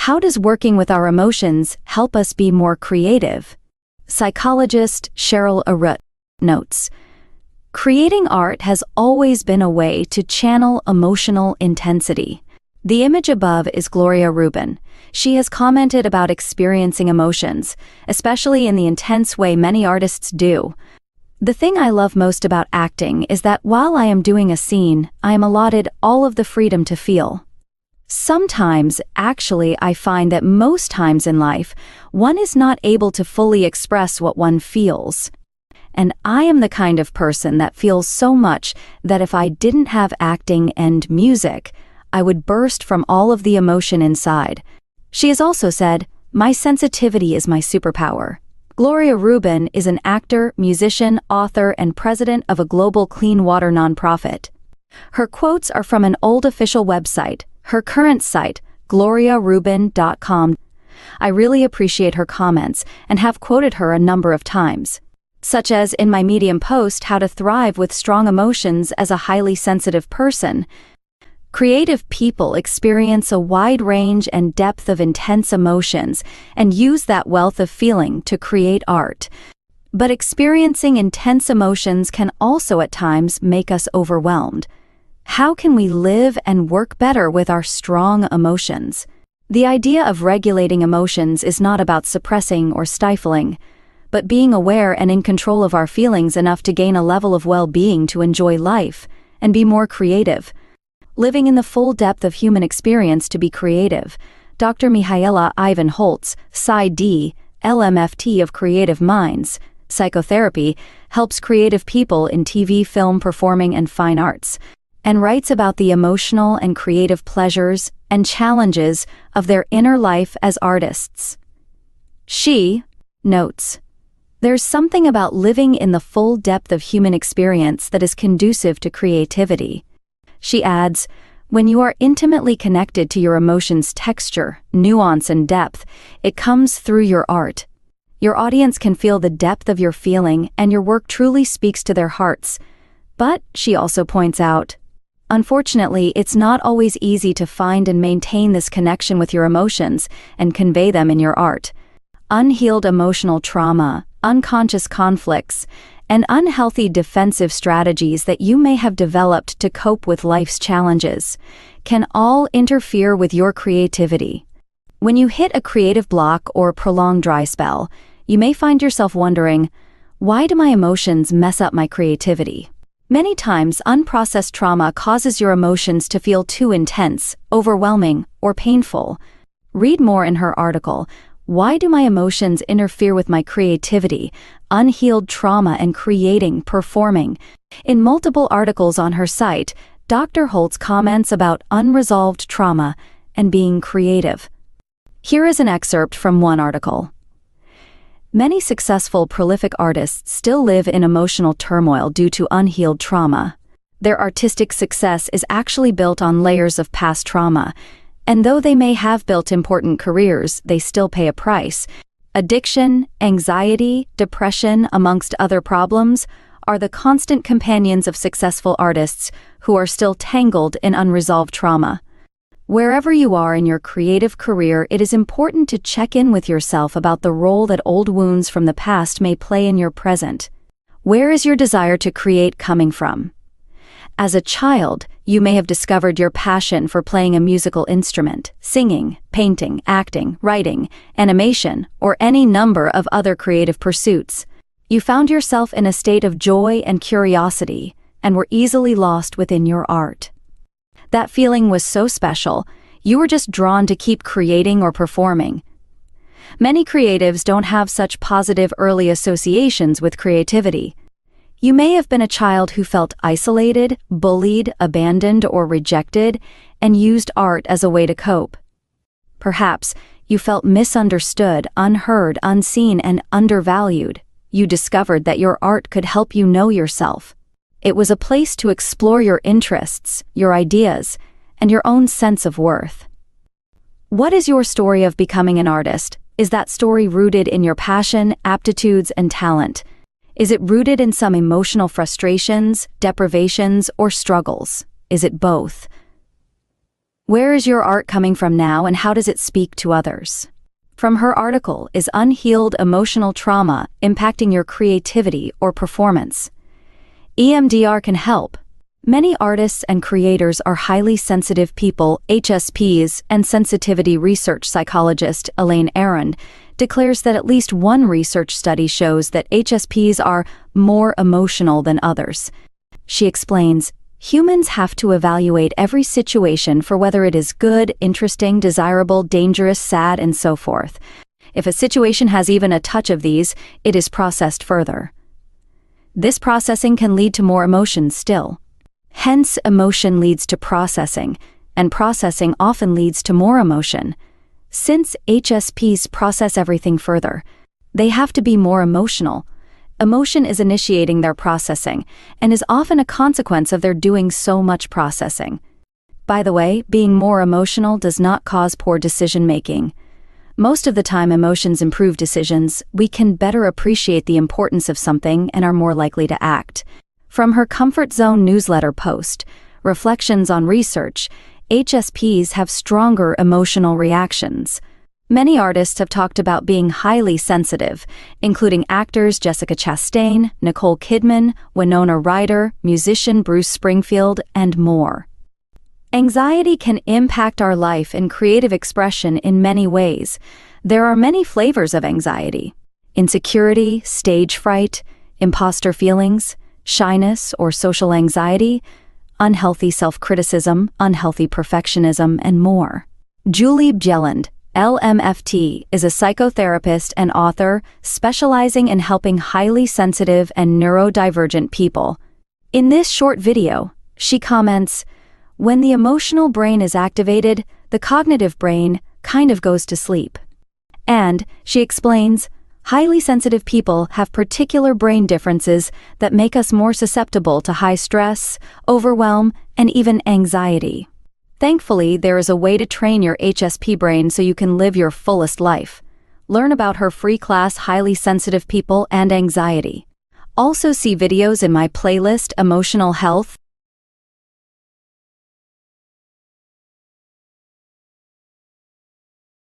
How does working with our emotions help us be more creative? Psychologist Cheryl Arutt notes, creating art has always been a way to channel emotional intensity. The image above is Gloria Reuben. She has commented about experiencing emotions, especially in the intense way many artists do. The thing I love most about acting is that while I am doing a scene, I am allotted all of the freedom to feel. Sometimes, actually, I find that most times in life, one is not able to fully express what one feels. And I am the kind of person that feels so much that if I didn't have acting and music, I would burst from all of the emotion inside. She has also said, "My sensitivity is my superpower." Gloria Reuben is an actor, musician, author, and president of a global clean water nonprofit. Her quotes are from an old official website, her current site, gloriareuben.com. I really appreciate her comments and have quoted her a number of times, such as in my Medium post, How to Thrive with Strong Emotions as a Highly Sensitive Person. Creative people experience a wide range and depth of intense emotions and use that wealth of feeling to create art. But experiencing intense emotions can also at times make us overwhelmed. How can we live and work better with our strong emotions? The idea of regulating emotions is not about suppressing or stifling, but being aware and in control of our feelings enough to gain a level of well-being to enjoy life and be more creative. Living in the full depth of human experience to be creative. Dr. Mihaela Ivan Holtz, Psy-D, LMFT of Creative Minds, Psychotherapy, helps creative people in TV, film, performing, and fine arts, and writes about the emotional and creative pleasures and challenges of their inner life as artists. She notes, "There's something about living in the full depth of human experience that is conducive to creativity." She adds, "When you are intimately connected to your emotions' texture, nuance, and depth, it comes through your art. Your audience can feel the depth of your feeling, and your work truly speaks to their hearts." But, she also points out, unfortunately, it's not always easy to find and maintain this connection with your emotions and convey them in your art. Unhealed emotional trauma, unconscious conflicts, and unhealthy defensive strategies that you may have developed to cope with life's challenges can all interfere with your creativity. When you hit a creative block or prolonged dry spell, you may find yourself wondering, why do my emotions mess up my creativity? Many times, unprocessed trauma causes your emotions to feel too intense, overwhelming, or painful. Read more in her article, "Why Do My Emotions Interfere with My Creativity? Unhealed Trauma and Creating, Performing." In multiple articles on her site, Dr. Holtz comments about unresolved trauma and being creative. Here is an excerpt from one article. "Many successful, prolific artists still live in emotional turmoil due to unhealed trauma. Their artistic success is actually built on layers of past trauma, and though they may have built important careers, they still pay a price. Addiction, anxiety, depression, amongst other problems, are the constant companions of successful artists who are still tangled in unresolved trauma." Wherever you are in your creative career, it is important to check in with yourself about the role that old wounds from the past may play in your present. Where is your desire to create coming from? As a child, you may have discovered your passion for playing a musical instrument, singing, painting, acting, writing, animation, or any number of other creative pursuits. You found yourself in a state of joy and curiosity, and were easily lost within your art. That feeling was so special, you were just drawn to keep creating or performing. Many creatives don't have such positive early associations with creativity. You may have been a child who felt isolated, bullied, abandoned, or rejected, and used art as a way to cope. Perhaps you felt misunderstood, unheard, unseen, and undervalued. You discovered that your art could help you know yourself. It was a place to explore your interests, your ideas, and your own sense of worth. What is your story of becoming an artist? Is that story rooted in your passion, aptitudes, and talent? Is it rooted in some emotional frustrations, deprivations, or struggles? Is it both? Where is your art coming from now, and how does it speak to others? From her article, Is Unhealed Emotional Trauma Impacting Your Creativity or Performance? EMDR can help. Many artists and creators are highly sensitive people, HSPs, and sensitivity research psychologist Elaine Aron declares that at least one research study shows that HSPs are more emotional than others. She explains, humans have to evaluate every situation for whether it is good, interesting, desirable, dangerous, sad, and so forth. If a situation has even a touch of these, it is processed further. This processing can lead to more emotions still. Hence, emotion leads to processing, and processing often leads to more emotion. Since HSPs process everything further, they have to be more emotional. Emotion is initiating their processing, and is often a consequence of their doing so much processing. By the way, being more emotional does not cause poor decision-making. Most of the time, emotions improve decisions. We can better appreciate the importance of something and are more likely to act. From her Comfort Zone newsletter post, Reflections on Research, HSPs have stronger emotional reactions. Many artists have talked about being highly sensitive, including actors Jessica Chastain, Nicole Kidman, Winona Ryder, musician Bruce Springfield, and more. Anxiety can impact our life and creative expression in many ways. There are many flavors of anxiety: insecurity, stage fright, imposter feelings, shyness or social anxiety, unhealthy self-criticism, unhealthy perfectionism, and more. Julie Bjelland, LMFT, is a psychotherapist and author specializing in helping highly sensitive and neurodivergent people. In this short video, she comments, "When the emotional brain is activated, the cognitive brain kind of goes to sleep." And she explains, highly sensitive people have particular brain differences that make us more susceptible to high stress, overwhelm, and even anxiety. Thankfully, there is a way to train your HSP brain so you can live your fullest life. Learn about her free class, Highly Sensitive People and Anxiety. Also see videos in my playlist, Emotional Health,